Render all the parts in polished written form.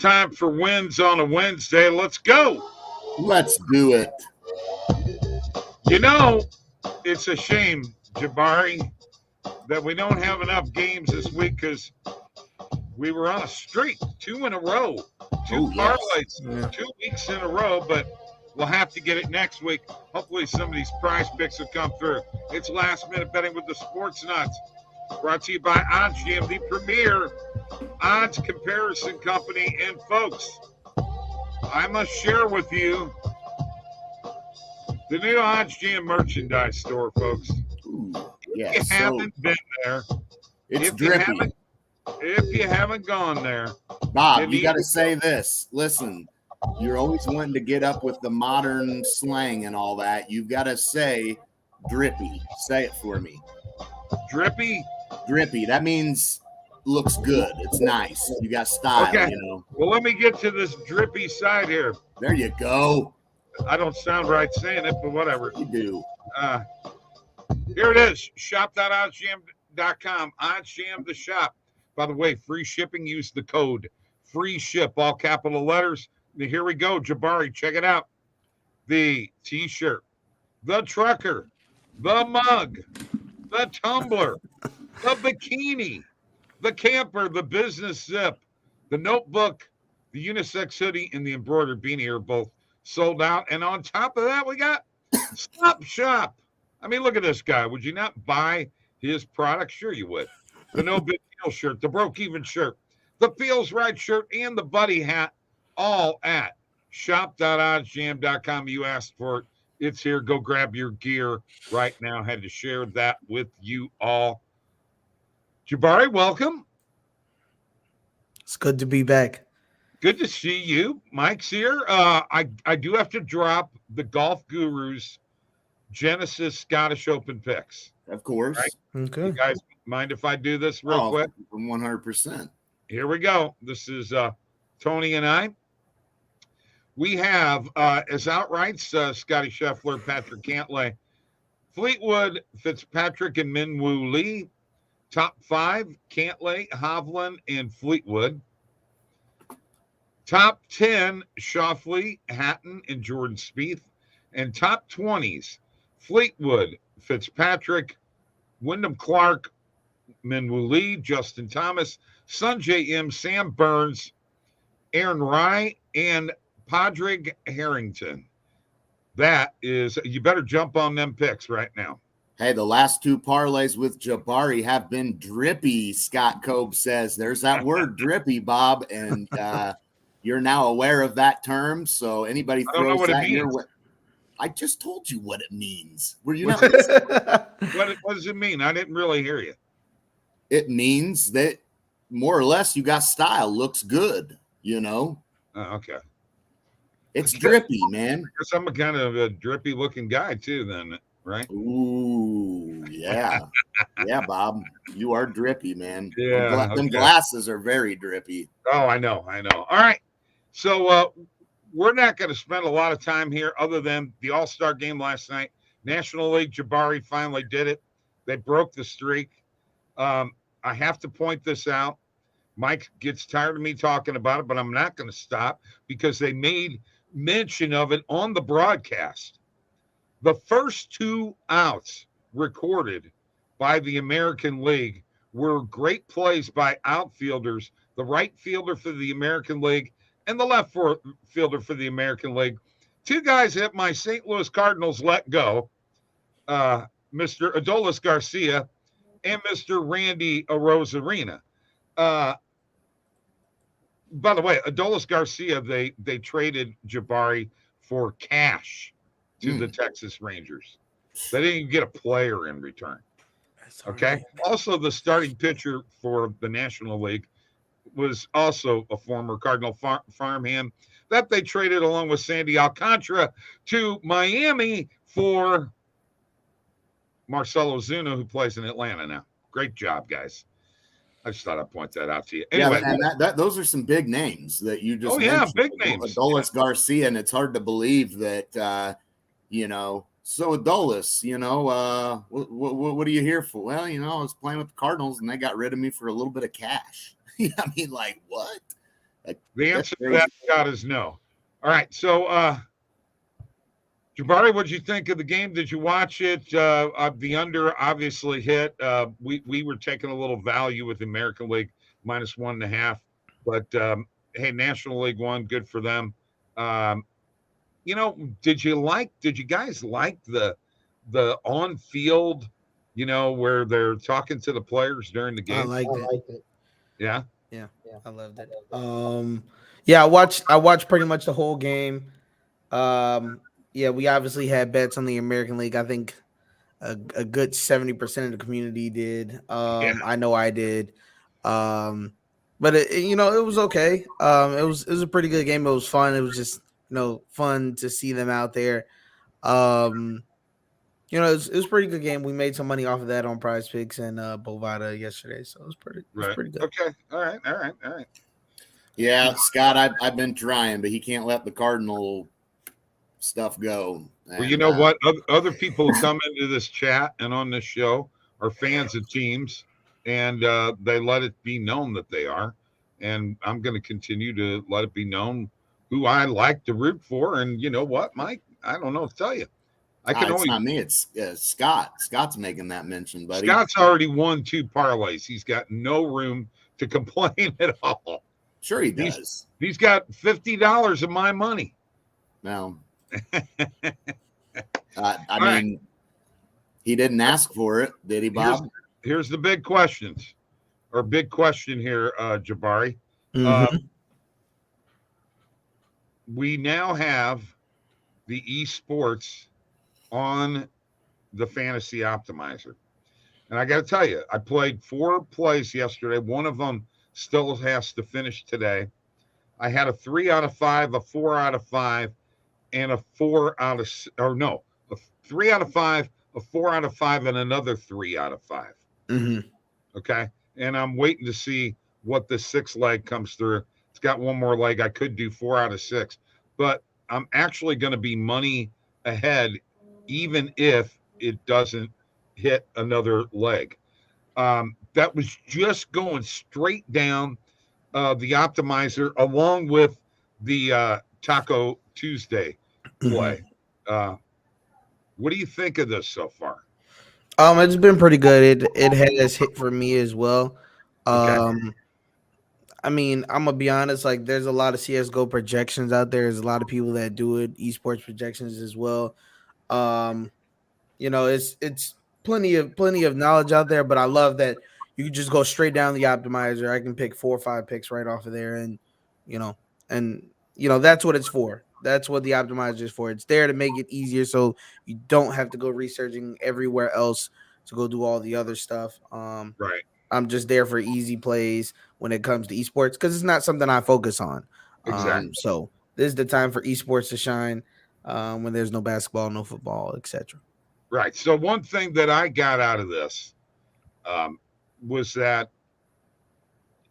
time for wins on a Wednesday. Let's go. Let's do it. You know, it's a shame, Jabari, that we don't have enough games this week because we were on a streak, 2 in a row, two parlays, 2 weeks in a row, but we'll have to get it next week. Hopefully some of these prize picks will come through. It's Last Minute Betting with the Sports Nuts, brought to you by OddsJam, the premier odds comparison company. And folks, I must share with you the new OddsJam merchandise store, folks. Ooh, If you haven't been there, it's drippy. If you haven't gone there, Bob, you got to say this. Listen, you're always wanting to get up with the modern slang and all that. You've got to say drippy. Say it for me. Drippy? Drippy. That means looks good. It's nice. You got style, okay. You know. Well, let me get to this drippy side here. There you go. I don't sound right saying it, but whatever. You do. Here it is. Shop.oddsjam.com. OddsJam the shop. By the way, free shipping. Use the code free ship, all capital letters. Here we go, Jabari. Check it out. The T-shirt, the trucker, the mug, the tumbler, the bikini, the camper, the business zip, the notebook, the unisex hoodie, and the embroidered beanie are both sold out. And on top of that, we got Stop Shop. I mean, look at this guy. Would you not buy his product? Sure you would. The No Big Deal shirt, the Broke Even shirt, the Feels Right shirt, and the Buddy hat, all at shop.oddsjam.com. You asked for it. It's here. Go grab your gear right now. Had to share that with you all. Jabari, welcome. It's good to be back. Good to see you. Mike's here. I do have to drop the Golf Gurus Genesis Scottish Open picks. Of course. Right? Okay. You guys mind if I do this real quick? 100%. Here we go. This is Tony and I. We have as outrights Scotty Scheffler, Patrick Cantlay, Fleetwood, Fitzpatrick, and Minwoo Lee. Top 5, Cantlay, Hovland, and Fleetwood. Top 10, Schauffele, Hatton, and Jordan Spieth. And top 20s, Fleetwood, Fitzpatrick, Wyndham Clark, Minwoo Lee, Justin Thomas, Sungjae Im, Sam Burns, Aaron Rai, and Padraig Harrington. That is, you better jump on them picks right now. Hey, the last 2 parlays with Jabari have been drippy, Scott Cobe says. There's that word, drippy, Bob, and you're now aware of that term, so anybody throws that your way. I just told you what it means. Were you not listening? What does it mean? I didn't really hear you. It means that more or less you got style, looks good, you know? Oh, okay. It's drippy, man. Because I'm a kind of a drippy looking guy too, then, right? Ooh, yeah. Yeah, Bob. You are drippy, man. Yeah. Them glasses are very drippy. Oh, I know. All right. So we're not going to spend a lot of time here other than the All-Star game last night. National League, Jabari finally did it. They broke the streak. I have to point this out. Mike gets tired of me talking about it, but I'm not going to stop because they made mention of it on the broadcast. The first 2 outs recorded by the American League were great plays by outfielders, the right fielder for the American League and the left fielder for the American League. 2 guys that my St. Louis Cardinals let go, Mr. Adolis Garcia and Mr. Randy Arozarena. By the way, Adolis Garcia, they traded Jabari for cash to the Texas Rangers. They didn't even get a player in return. Okay. Also, the starting pitcher for the National League was also a former Cardinal farmhand that they traded along with Sandy Alcantara to Miami for Marcell Ozuna, who plays in Atlanta now. Great job, guys. I just thought I'd point that out to you. Anyway, yeah, and those are some big names that you just mentioned. Big names. Adolis Garcia, and it's hard to believe that, so Adolis, what are you here for? Well, I was playing with the Cardinals, and they got rid of me for a little bit of cash. I mean, like, what? The answer to that, Scott, is no. All right. So, Jabari, what did you think of the game? Did you watch it? The under obviously hit. We were taking a little value with the American League -1.5, but hey, National League won. Good for them. Did you guys like the on-field, where they're talking to the players during the game? I liked it. Yeah. Yeah, I loved it. Yeah, I watched pretty much the whole game. Yeah, we obviously had bets on the American League. I think a good 70% of the community did. I know I did. But it was okay. It was a pretty good game. It was fun. It was just fun to see them out there. It was a pretty good game. We made some money off of that on Prize Picks and Bovada yesterday, so it was pretty good. Okay, all right. Yeah, Scott, I've been trying, but he can't let the Cardinal stuff go. Well, you know what? Other people who come into this chat and on this show are fans of teams, and they let it be known that they are. And I'm going to continue to let it be known who I like to root for. And you know what, Mike? I don't know what to tell you. It's not me. It's Scott. Scott's making that mention, buddy. Scott's already won 2 parlays. He's got no room to complain at all. Sure he does. He's got $50 of my money. No. I mean, he didn't ask for it, did he, Bob? Here's the big questions, or big question here, Jabari. Mm-hmm. We now have the esports on the Fantasy Optimizer. And I got to tell you, I played 4 plays yesterday. One of them still has to finish today. I had a 3 out of 5, a 4 out of 5, and a 4 out of, or no, a 3 out of 5, a 4 out of 5, and another 3 out of 5. Mm-hmm. Okay. And I'm waiting to see what the 6th leg comes through. It's got one more leg. I could do 4 out of 6, but I'm actually going to be money ahead, even if it doesn't hit another leg. That was just going straight down the optimizer along with the Taco Tuesday play. Mm-hmm. What do you think of this so far? It's been pretty good. It has hit for me as well. Okay. I mean, I'm gonna be honest. Like, there's a lot of CS:GO projections out there. There's a lot of people that do it, esports projections as well. It's plenty of knowledge out there. But I love that you can just go straight down the optimizer. I can pick 4 or 5 picks right off of there, and that's what it's for. That's what the optimizer is for. It's there to make it easier, so you don't have to go researching everywhere else to go do all the other stuff. Right. I'm just there for easy plays when it comes to esports because it's not something I focus on. Exactly. So this is the time for esports to shine when there's no basketball, no football, etc. Right. So one thing that I got out of this was that,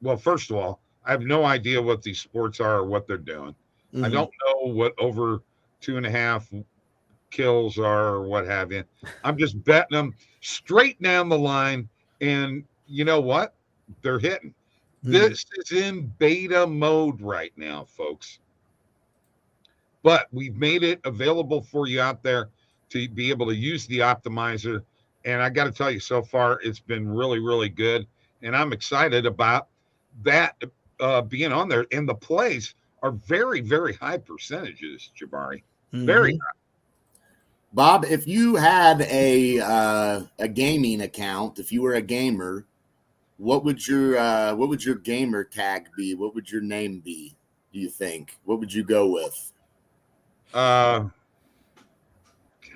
well, first of all, I have no idea what these sports are or what they're doing. Mm-hmm. I don't know what over 2.5 kills are or what have you. I'm just betting them straight down the line, and you know what? They're hitting. Mm-hmm. This is in beta mode right now, folks. But we've made it available for you out there to be able to use the optimizer. And I got to tell you, so far, it's been really, really good. And I'm excited about that being on there. And the plays are very, very high percentages, Jabari. Mm-hmm. Very high. Bob, if you had a gaming account, if you were a gamer, what would your gamer tag be? What would your name be? Do you think? What would you go with? God,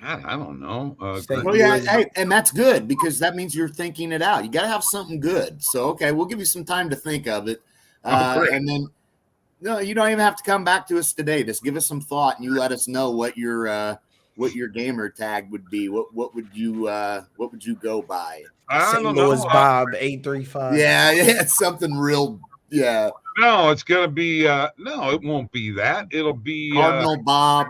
I don't know. Well, yeah, hey, and that's good because that means you're thinking it out. You got to have something good. So, okay, we'll give you some time to think of it, and then no, you don't even have to come back to us today. Just give us some thought, and you let us know what your gamer tag would be. What would you go by? St. Louis Bob 835. Yeah, it's something real. Yeah. No, it's gonna be. No, it won't be that. It'll be Cardinal Bob.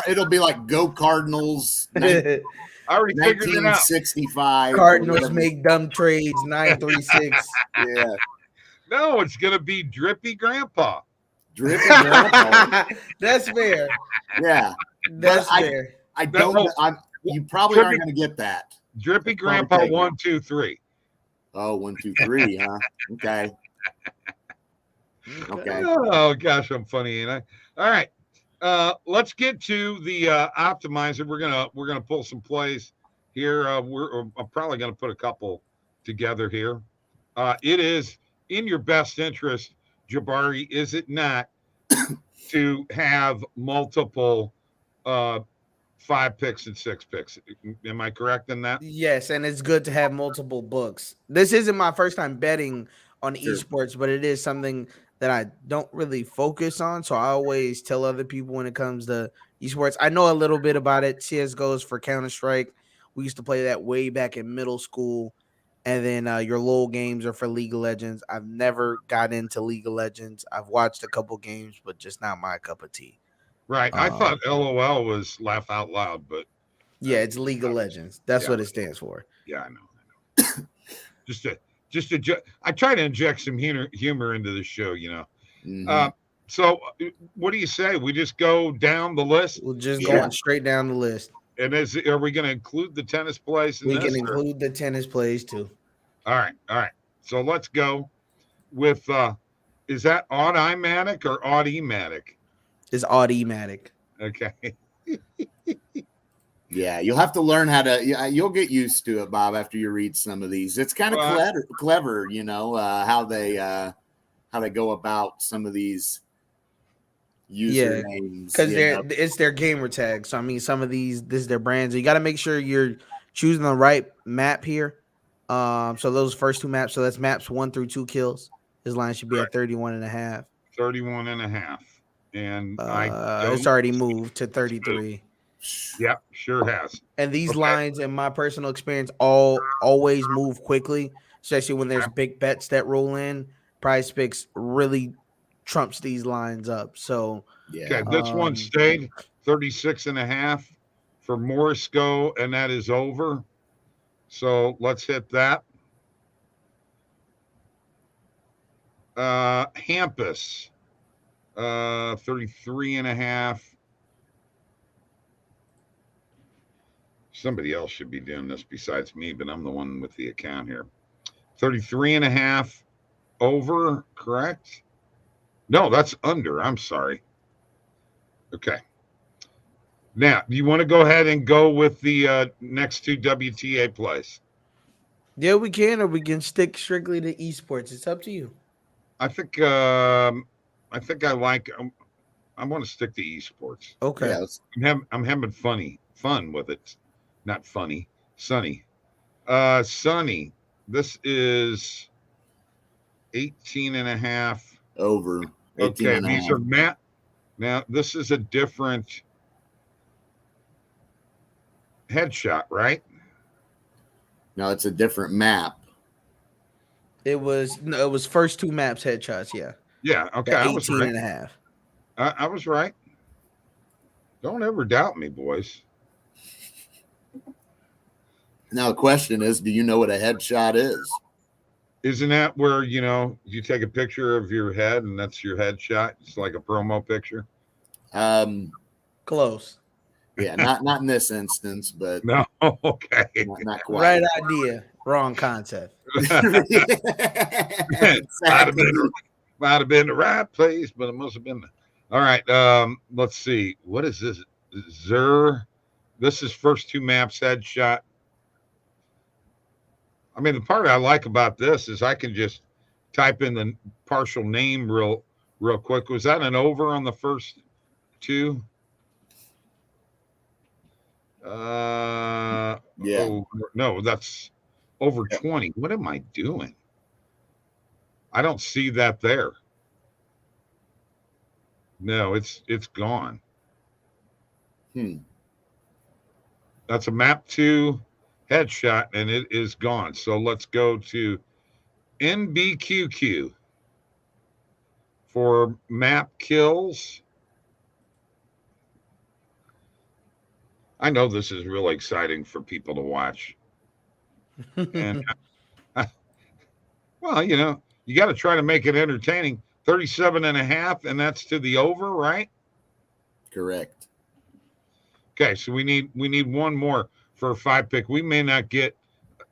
It'll be like Go Cardinals. I already figured it out. 1965. Cardinals make dumb trades. 936. Yeah. No, it's going to be Drippy Grandpa. Drippy Grandpa. That's fair. Yeah. That's fair. I don't. You probably aren't going to get that. Drippy Grandpa 1, 2, 3. Oh, 1, 2, 3, huh? Okay. Okay. Oh gosh, I'm funny, ain't I? All right. Let's get to the optimizer. We're gonna pull some plays here. I'm probably gonna put a couple together here. It is in your best interest, Jabari, is it not, to have multiple 5 picks and 6 picks? Am I correct in that? Yes, and it's good to have multiple books. This isn't my first time betting on esports, but it is something that I don't really focus on. So I always tell other people when it comes to esports. I know a little bit about it. CSGO is for Counter-Strike. We used to play that way back in middle school. And then your LoL games are for League of Legends. I've never got into League of Legends. I've watched a couple games, but just not my cup of tea. Right. I thought LOL was laugh out loud, but yeah, it's League of Legends. That's what it stands for. Yeah, I know. I try to inject some humor into the show, you know. Mm-hmm. So what do you say? We just go down the list? We'll just go straight down the list. And are we going to include the tennis plays in this? We can include the tennis plays too. All right. So let's go with is that Odd-imatic or Odd-ematic? It's Odd-ematic. Okay. Yeah, you'll have to learn how to. You'll get used to it, Bob, after you read some of these. It's kind of clever, you know, how they go about some of these usernames. Because it's their gamer tag. So I mean, some of this is their brands. So you got to make sure you're choosing the right map here. So those first 2 maps. So that's maps 1 through 2 kills. His line should be at 31.5. 31.5, and it's already moved to 33. Yep, sure has. And these lines, in my personal experience, always move quickly, especially when there's big bets that roll in. Prize Picks really trumps these lines up. So okay, this one stayed 36.5 for Morisco, and that is over. So let's hit that. Hampus, 33.5. Somebody else should be doing this besides me, but I'm the one with the account here. 33.5 over, correct? No, that's under. I'm sorry. Okay. Now, do you want to go ahead and go with the next 2 WTA plays? Yeah, we can, or we can stick strictly to esports. It's up to you. I think I like. I want to stick to esports. Okay. Yeah, I'm having fun with it. Not funny. Sunny. Sunny. This is 18.5 over. Okay, these are Matt. Now this is a different headshot, right? No, it's a different map. It was first 2 maps headshots. Yeah. Yeah. Okay. 18.5. I was right. Don't ever doubt me, boys. Now the question is, do you know what a headshot is? Isn't that where, you know, you take a picture of your head and that's your headshot? It's like a promo picture. Close. Yeah, not in this instance, but no, okay. Not quite. Right idea, wrong concept. Exactly. Might have been the right place, but it must have been. All right. Let's see. What is this? This is first 2 maps headshot. I mean, the part I like about this is I can just type in the partial name real quick. Was that an over on the first 2? Yeah. Oh, no, that's over 20. What am I doing? I don't see that there. No, it's gone. That's a map 2 headshot, and it is gone. So let's go to NBQQ for map kills. I know this is really exciting for people to watch. And well, you know, you got to try to make it entertaining. 37.5, and that's to the over, right? Correct. Okay, so we need one more for a 5-pick. We may not get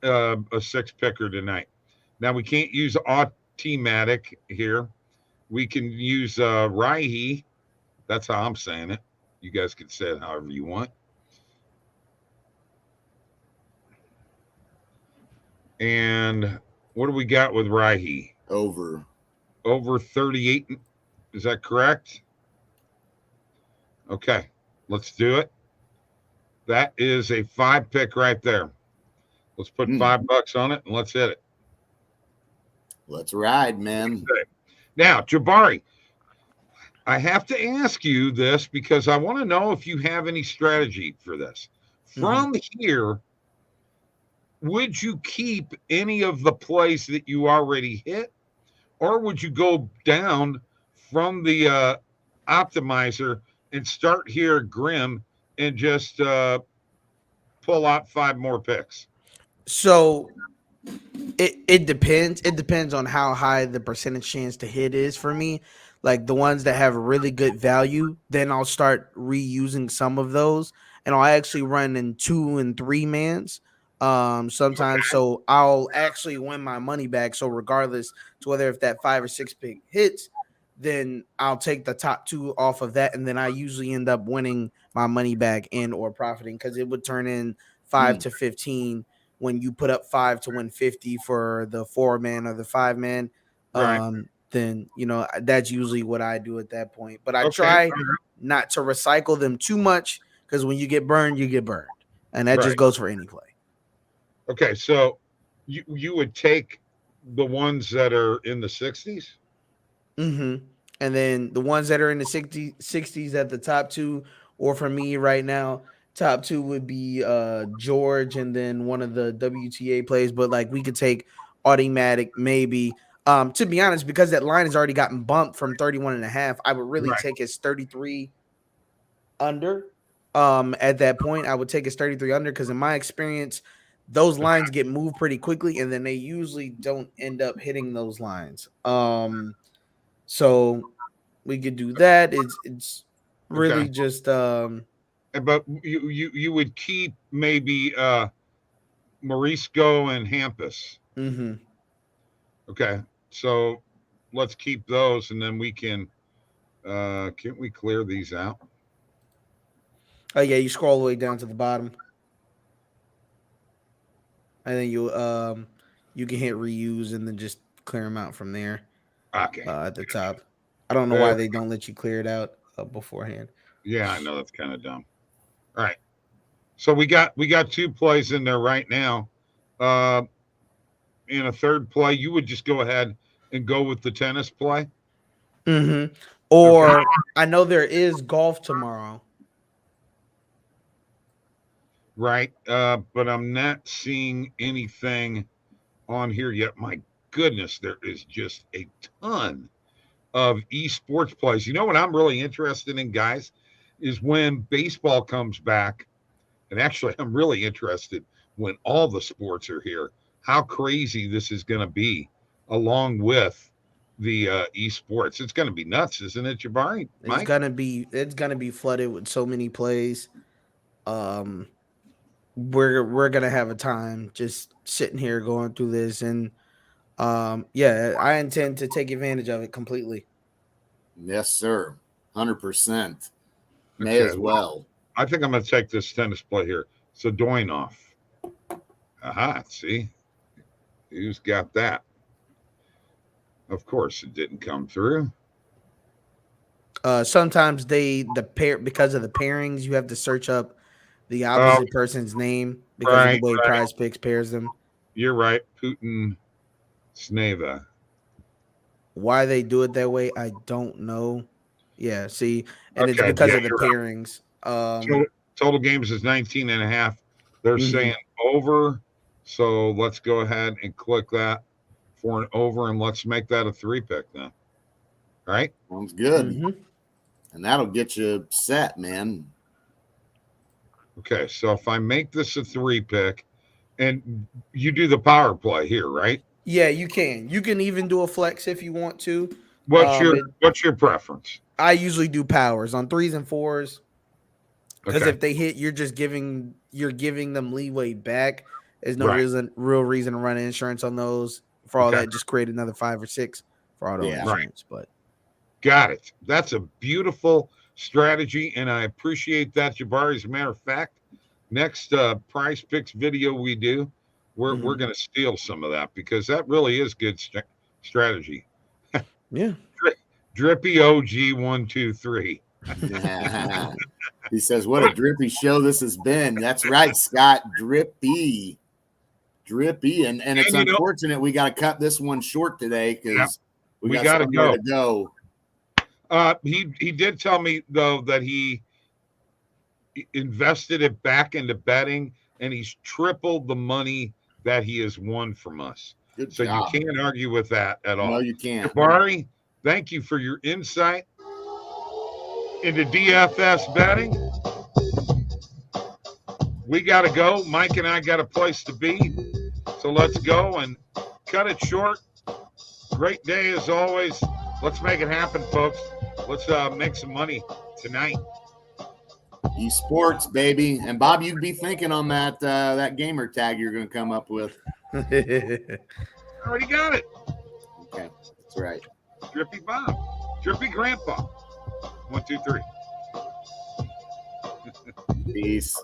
a 6-picker tonight. Now we can't use automatic here. We can use Raihi. That's how I'm saying it. You guys can say it however you want. And what do we got with Raihi? Over 38. Is that correct? Okay, let's do it. That is a 5-pick right there. Let's put $5 on it and let's hit it. Let's ride, man. Okay. Now, Jabari, I have to ask you this because I want to know if you have any strategy for this. From here, would you keep any of the plays that you already hit, or would you go down from the optimizer and start here at Grim and just pull out 5 more picks? So it depends. It depends on how high the percentage chance to hit is for me. Like the ones that have really good value, then I'll start reusing some of those, and I'll actually run in 2 and 3 mans. Sometimes, so I'll actually win my money back. So regardless to whether if that 5 or 6 pick hits, then I'll take the top 2 off of that, and then I usually end up winning my money back and or profiting because it would turn in 5 to 15 when you put up 5 to win 50 for the 4-man or the 5-man. Right. Then that's usually what I do at that point. But I try not to recycle them too much because when you get burned, and that just goes for any play. Okay, so you would take the ones that are in the 60s? And then the ones that are in the 60s at the top 2, or for me right now, top 2 would be George and then one of the WTA plays. But like we could take automatic maybe. To be honest, because that line has already gotten bumped from 31.5, I would really take his 33 under. At that point, I would take his 33 under because in my experience, those lines get moved pretty quickly, and then they usually don't end up hitting those lines. So we could do that. It's really just but you would keep maybe Morisco and Hampus. Okay, so let's keep those, and then we can can't we clear these out? Oh yeah, you scroll all the way down to the bottom, and then you can hit reuse and then just clear them out from there. Okay. At the top, I don't know why they don't let you clear it out beforehand. Yeah, I know that's kind of dumb. All right, so we got 2 plays in there right now. In a third play, you would just go ahead and go with the tennis play. Or I know there is golf tomorrow. Right, but I'm not seeing anything on here yet. My goodness, there is just a ton of esports plays. You know what I'm really interested in, guys, is when baseball comes back, and actually I'm really interested when all the sports are here, how crazy this is going to be along with the esports. It's going to be nuts, isn't it, Jabari? It's gonna be flooded with so many plays. We're gonna have a time just sitting here going through this, and I intend to take advantage of it completely. Yes, sir. 100%. May as well. I think I'm gonna take this tennis play here. So Doinoff. Aha, see? Who's got that? Of course it didn't come through. Sometimes because of the pairings, you have to search up the opposite person's name because of the way Prize Picks pairs them. You're right. Putin Sneva. Why they do it that way, I don't know. Yeah, see, and it's because of the pairings. Total games is 19.5. They're saying over. So let's go ahead and click that for an over, and let's make that a 3-pick then. All right? Sounds good. And that'll get you set, man. Okay, so if I make this a 3-pick, and you do the power play here, right? Yeah, you can. You can even do a flex if you want to. What's your preference? I usually do powers on 3s and 4s because Okay. if they hit, you're giving them leeway back. There's no Right. real reason to run insurance on those. For all Okay. that, just create another 5 or 6 for auto Yeah. insurance. But Got it. That's a beautiful strategy, and I appreciate that, Jabari. As a matter of fact, next Prize Picks video we do, we're going to steal some of that because that really is good strategy. yeah. Drippy OG 123. He says, "What a drippy show this has been." That's right, Scott. Drippy, and it's unfortunate we got to cut this one short today because we got to go. He did tell me though that he invested it back into betting, and he's tripled the money that he has won from us. Good so job. You can't argue with that at all. No, you can't. Jabari, thank you for your insight into DFS betting. We got to go. Mike and I got a place to be. So let's go and cut it short. Great day as always. Let's make it happen, folks. Let's make some money tonight. Esports, baby. And Bob, you'd be thinking on that gamer tag you're going to come up with. Already got it. Okay, that's right. Drippy Bob. Drippy Grandpa. 1, 2, 3. Peace.